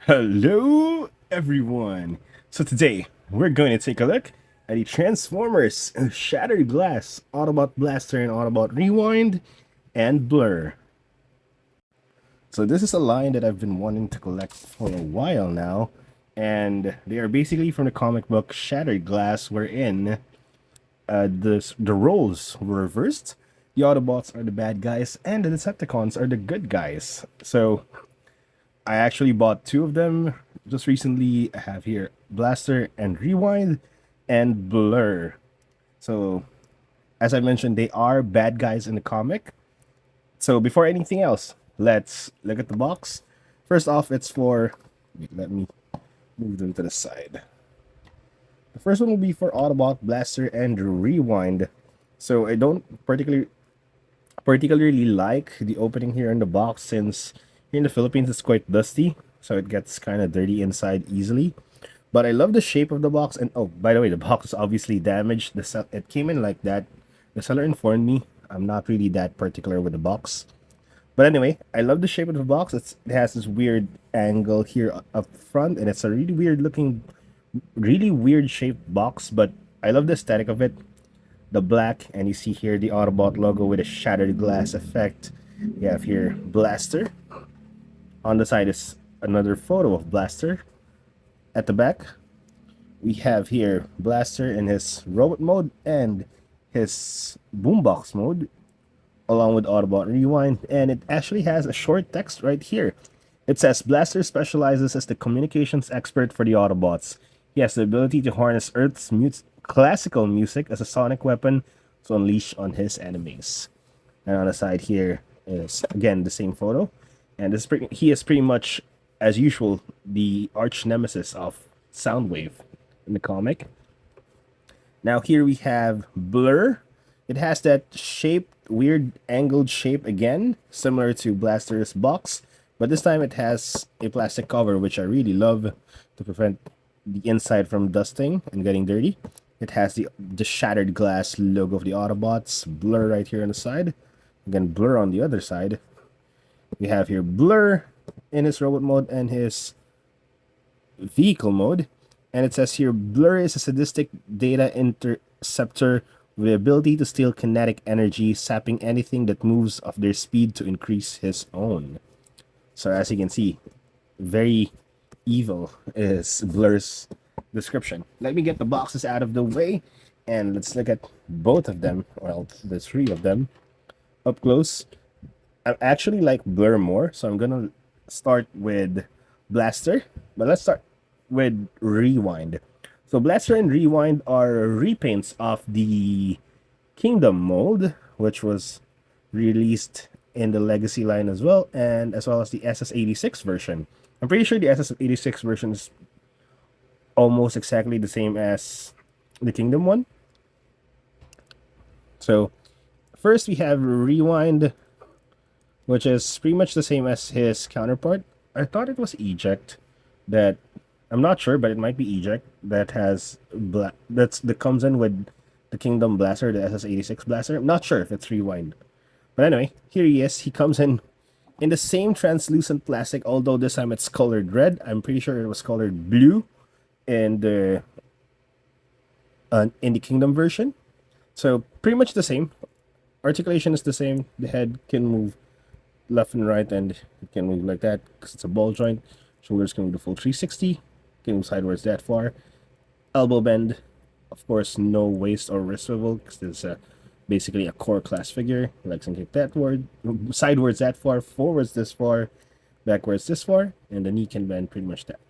Hello, everyone. So today we're going to take a look at the Transformers Shattered Glass, Autobot Blaster, and Autobot Rewind, and Blur. So this is a line that I've been wanting to collect for a while now, and they are basically from the comic book Shattered Glass, wherein the roles were reversed. The Autobots are the bad guys, and the Decepticons are the good guys. So I actually bought two of them just recently. I have here Blaster and Rewind and Blur. So, as I mentioned, they are bad guys in the comic. So, before anything else, let's look at the box. First off, it's for. Wait, let me move them to the side. The first one will be for Autobot, Blaster, and Rewind. So, I don't particularly like the opening here in the box since here in the Philippines it's quite dusty, so it gets kind of dirty inside easily. But I love the shape of the box, and oh, by the way, the box is obviously damaged. It came in like that. The seller informed me. I'm not really that particular with the box, but anyway, I love the shape of the box. It has this weird angle here up front, and it's a really weird shaped box. But I love the aesthetic of it. The black, and you see here the Autobot logo with a shattered glass effect. You have here Blaster. On the side is another photo of Blaster. At the back, we have here Blaster in his robot mode and his boombox mode, along with Autobot Rewind, and it actually has a short text right here. It says Blaster specializes as the communications expert for the Autobots. He has the ability to harness Earth's classical music as a sonic weapon to unleash on his enemies. And on the side here is again the same photo, and he is pretty much, as usual, the arch nemesis of Soundwave in the comic. Now here we have Blur. It has that shaped, weird angled shape again, similar to Blaster's box, but this time it has a plastic cover, which I really love to prevent the inside from dusting and getting dirty. It has the shattered glass logo of the Autobots, Blur right here on the side. Again, Blur on the other side. We have here Blur in his robot mode and his vehicle mode. And it says here, Blur is a sadistic data interceptor with the ability to steal kinetic energy, sapping anything that moves of their speed to increase his own. So as you can see, very evil is Blur's description. Let me get the boxes out of the way and let's look at both of them, well, the three of them, up close. I actually like Blur more, so I'm gonna start with Blaster, but let's start with Rewind. So Blaster and Rewind are repaints of the Kingdom mold, which was released in the Legacy line as well, and as well as the SS86 version. I'm pretty sure the SS86 version is almost exactly the same as the Kingdom one. So first we have Rewind, which is pretty much the same as his counterpart. I thought it was Eject. That I'm not sure, but it might be Eject that has that comes in with the Kingdom Blaster, the SS86 Blaster. I'm not sure if it's Rewind, but anyway, here he is. He comes in the same translucent plastic, although this time it's colored red. I'm pretty sure it was colored blue in the Kingdom version. So pretty much the same. Articulation is the same. The head can move left and right, and it can move like that because it's a ball joint. Shoulders can move the full 360. Can move sideways that far. Elbow bend, of course, no waist or wrist swivel because this is basically a core class figure. Legs can kick that word, sidewards that far, forwards this far, backwards this far, and the knee can bend pretty much that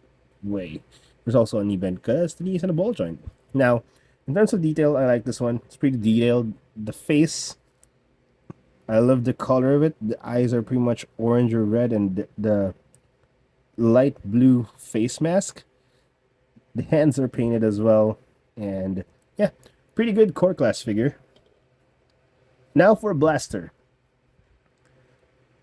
way. There's also a knee bend because the knee is in a ball joint. Now, in terms of detail, I like this one. It's pretty detailed. The face, I love the color of it. The eyes are pretty much orange or red, and the light blue face mask. The hands are painted as well, and yeah, pretty good core class figure. Now for Blaster.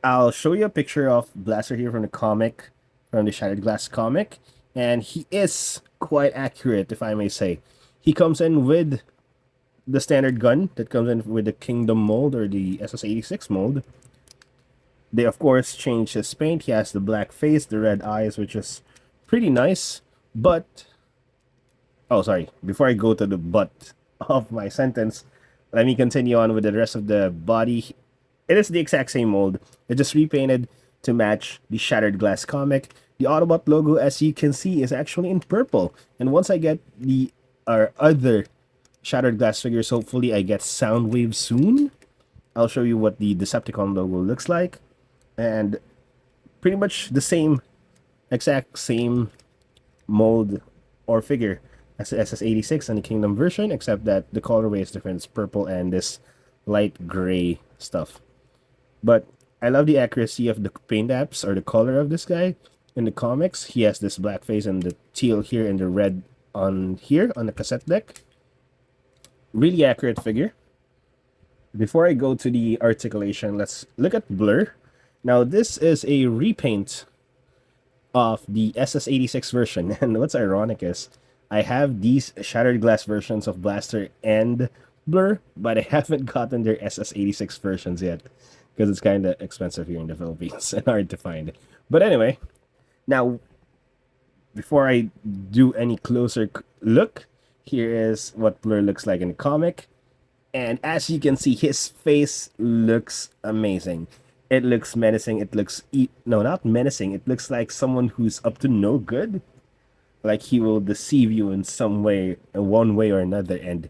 I'll show you a picture of Blaster here from the comic, from the Shattered Glass comic, and he is quite accurate, if I may say. He comes in with the standard gun that comes in with the Kingdom mold or the SS86 mold. They of course changed his paint. He has the black face, the red eyes, which is pretty nice, but oh, sorry. Before I go to the butt of my sentence, let me continue on with the rest of the body. It is the exact same mold. It just repainted to match the Shattered Glass comic. The Autobot logo, as you can see, is actually in purple. And once I get the other Shattered Glass figures, hopefully I get Soundwave soon. I'll show you what the Decepticon logo looks like. And pretty much the same, exact same mold or figure as the SS86 and the Kingdom version, except that the colorway is different. It's purple and this light gray stuff. But I love the accuracy of the paint apps or the color of this guy. In the comics, he has this black face and the teal here and the red on here on the cassette deck. Really accurate figure. Before I go to the articulation, let's look at Blurr. Now, this is a repaint of the SS86 version. And what's ironic is I have these Shattered Glass versions of Blaster and Blurr, but I haven't gotten their SS86 versions yet because it's kind of expensive here in the Philippines and hard to find. But anyway, now, before I do any closer look, here is what Blurr looks like in the comic. And as you can see, his face looks amazing. It looks menacing. It looks... no, not menacing. It looks like someone who's up to no good. Like he will deceive you in some way, in one way or another. And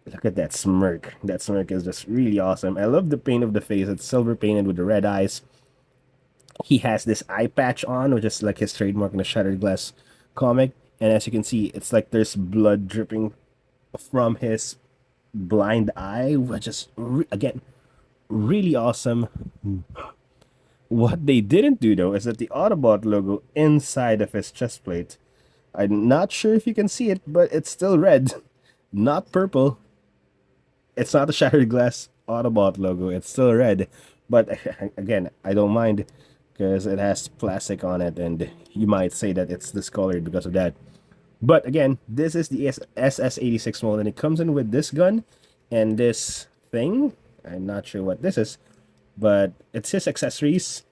look at that smirk. That smirk is just really awesome. I love the paint of the face. It's silver painted with the red eyes. He has this eye patch on, which is like his trademark in the Shattered Glass comic. And as you can see, it's like there's blood dripping from his blind eye, which is, again, really awesome. What they didn't do, though, is that the Autobot logo inside of his chest plate, I'm not sure if you can see it, but it's still red, not purple. It's not a Shattered Glass Autobot logo. It's still red. But again, I don't mind because it has plastic on it, and you might say that it's discolored because of that. But again, this is the SS86 mold, and it comes in with this gun and this thing. I'm not sure what this is, but it's his accessories,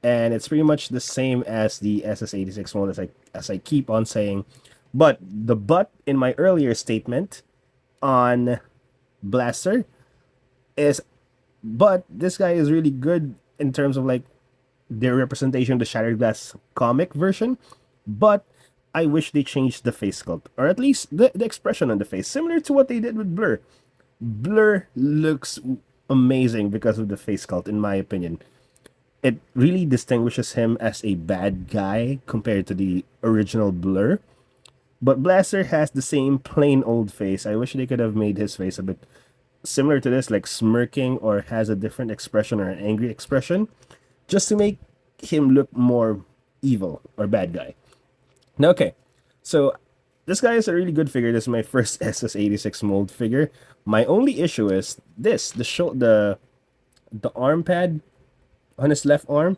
and it's pretty much the same as the SS86 mold, as I keep on saying. But the butt in my earlier statement on Blaster is, but this guy is really good in terms of like their representation of the Shattered Glass comic version, but I wish they changed the face sculpt, or at least the expression on the face, similar to what they did with Blurr. Blurr looks amazing because of the face sculpt, in my opinion. It really distinguishes him as a bad guy compared to the original Blurr. But Blaster has the same plain old face. I wish they could have made his face a bit similar to this, like smirking or has a different expression or an angry expression, just to make him look more evil or bad guy. Now, okay, so this guy is a really good figure. This is my first SS86 mold figure. My only issue is this, the arm pad on his left arm.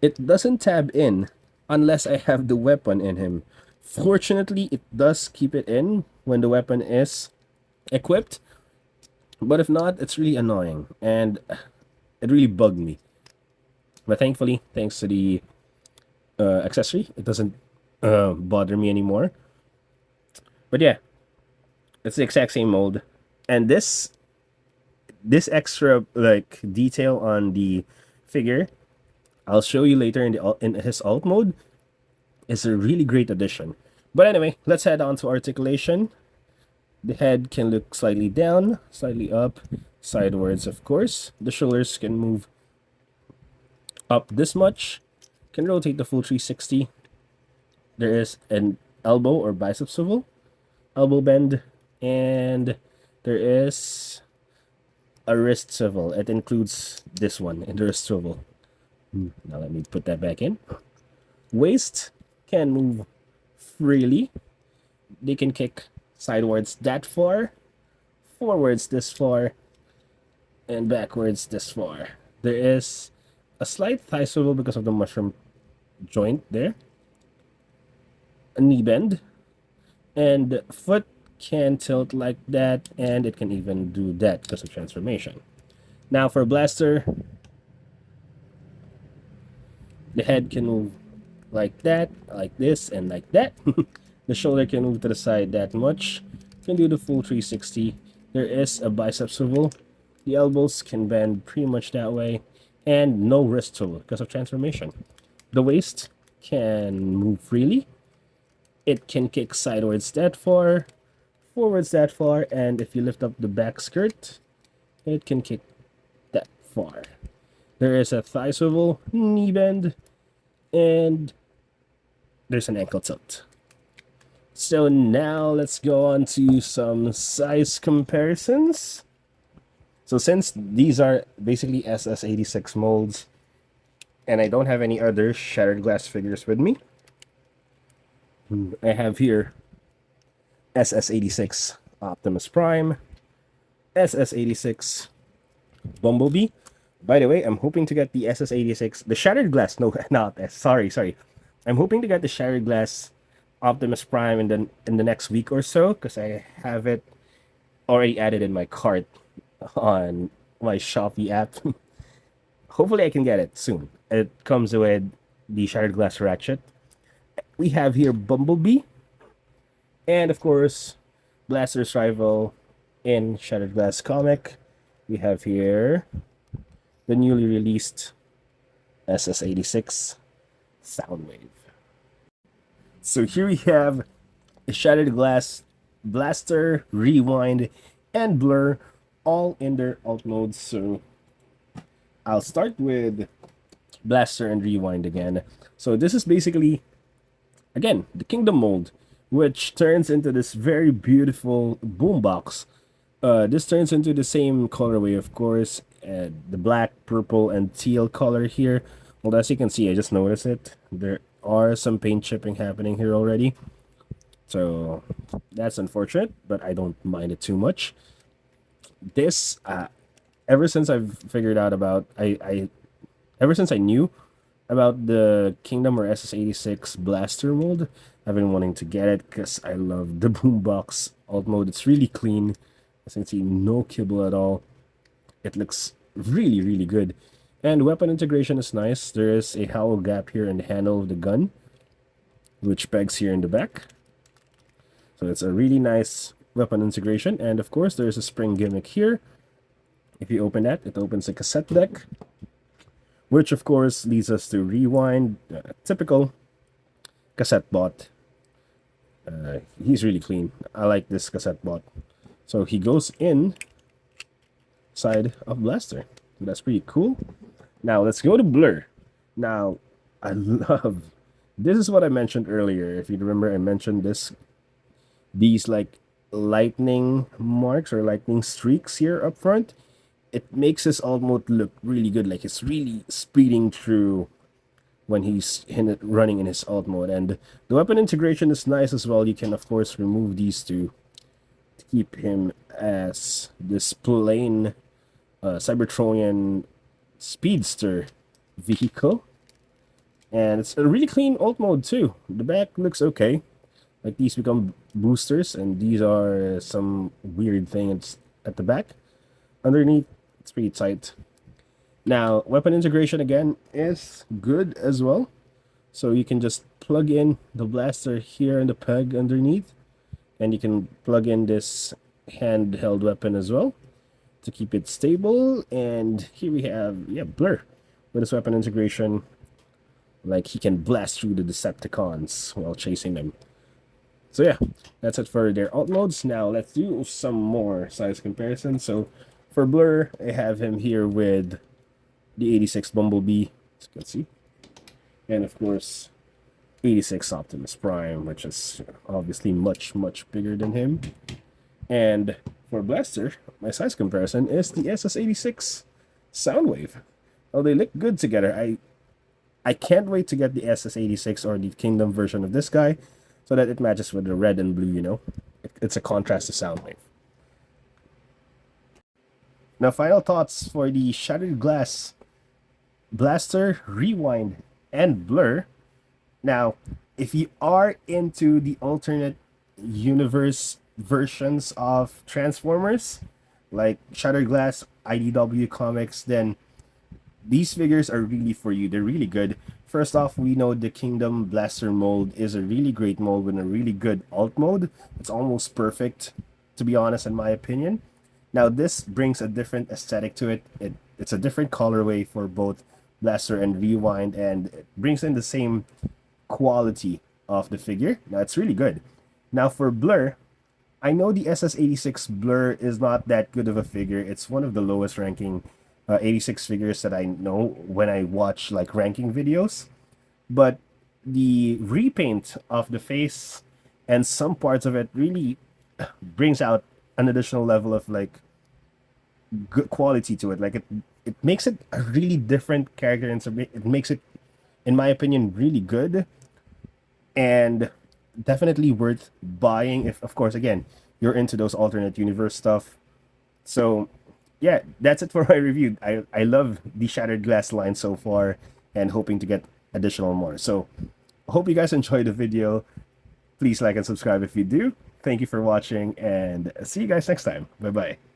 It doesn't tab in unless I have the weapon in him. Fortunately, it does keep it in when the weapon is equipped. But if not, it's really annoying. And it really bugged me. But thankfully, thanks to the accessory, it doesn't bother me anymore. But yeah, it's the exact same mold. And this extra like detail on the figure, I'll show you later in his alt mode, is a really great addition. But anyway, let's head on to articulation. The head can look slightly down, slightly up, sidewards, of course. The shoulders can move up this much. Can rotate the full 360. There is an elbow or bicep swivel, elbow bend, and there is a wrist swivel. It includes this one in the wrist swivel. Now let me put that back in. Waist can move freely. They can kick sidewards that far, forwards this far, and backwards this far. There is a slight thigh swivel because of the mushroom joint there. A knee bend. And foot can tilt like that, and it can even do that because of transformation. Now for Blaster, the head can move like that, like this, and like that. The shoulder can move to the side that much. Can do the full 360. There is a bicep swivel. The elbows can bend pretty much that way, and no wrist swivel because of transformation. The waist can move freely. It can kick sideways that far, forwards that far, and if you lift up the back skirt, it can kick that far. There is a thigh swivel, knee bend, and there's an ankle tilt. So now let's go on to some size comparisons. So since these are basically SS86 molds, and I don't have any other shattered glass figures with me, I have here SS86 Optimus Prime, SS86 Bumblebee. By the way, I'm hoping to get the SS86, the shattered glass. No, not S. Sorry. I'm hoping to get the shattered glass Optimus Prime in the next week or so because I have it already added in my cart on my Shopee app. Hopefully, I can get it soon. It comes with the shattered glass ratchet. We have here Bumblebee, and of course, Blaster's rival in Shattered Glass comic. We have here the newly released SS86 Soundwave. So here we have a Shattered Glass, Blaster, Rewind, and Blur all in their alt modes. So I'll start with Blaster and Rewind again. So this is basically, again, the Kingdom mold, which turns into this very beautiful boombox. This turns into the same colorway, of course, the black, purple, and teal color here. Well, as you can see, I just noticed it. There are some paint chipping happening here already. So that's unfortunate, but I don't mind it too much. This, ever since I've figured out about, ever since I knew about the Kingdom or SS86 Blaster mold, I've been wanting to get it because I love the boombox alt mode. It's really clean. As you can see, no kibble at all. It looks really, really good. And weapon integration is nice. There is a hollow gap here in the handle of the gun, which pegs here in the back. So it's a really nice weapon integration. And of course, there's a spring gimmick here. If you open that, it opens a cassette deck, which of course leads us to Rewind. Typical cassette bot. He's really clean. I like this cassette bot. So he goes in side of Blaster. So that's pretty cool. Now let's go to Blur. Now I love, this is what I mentioned earlier. If you remember, I mentioned these like lightning marks or lightning streaks here up front. It makes his alt mode look really good. Like it's really speeding through when he's running in his alt mode. And the weapon integration is nice as well. You can of course remove these two to keep him as this plain Cybertronian speedster vehicle. And it's a really clean alt mode too. The back looks okay. Like these become boosters, and these are some weird things at the back. Underneath, it's pretty tight. Now, weapon integration again is good as well. So you can just plug in the blaster here in the peg underneath, and you can plug in this handheld weapon as well to keep it stable. And here we have, Blur with his weapon integration. Like he can blast through the Decepticons while chasing them. So yeah, that's it for their alt modes. Now let's do some more size comparisons. So for Blur, I have him here with the 86 Bumblebee, as you can see. And of course, 86 Optimus Prime, which is obviously much, much bigger than him. And for Blaster, my size comparison is the SS86 Soundwave. Oh, they look good together. I can't wait to get the SS86 or the Kingdom version of this guy so that it matches with the red and blue, you know. It's a contrast to Soundwave. Now, final thoughts for the Shattered Glass Blaster, Rewind, and Blur. Now, if you are into the alternate universe versions of Transformers, like Shattered Glass, IDW comics, then these figures are really for you. They're really good. First off, we know the Kingdom Blaster mold is a really great mold with a really good alt mode. It's almost perfect, to be honest, in my opinion. Now, this brings a different aesthetic to it. It's a different colorway for both Blaster and Rewind, and it brings in the same quality of the figure. Now, it's really good. Now, for Blurr, I know the SS86 Blurr is not that good of a figure. It's one of the lowest ranking 86 figures that I know when I watch like ranking videos. But the repaint of the face and some parts of it really brings out an additional level of like good quality to it. Like it makes it a really different character, and it makes it, in my opinion, really good and definitely worth buying if, of course, again, you're into those alternate universe stuff. So yeah, that's it for my review. I love the Shattered Glass line so far and hoping to get additional more. So hope you guys enjoyed the video. Please like and subscribe if you do. Thank you for watching, and see you guys next time. Bye bye.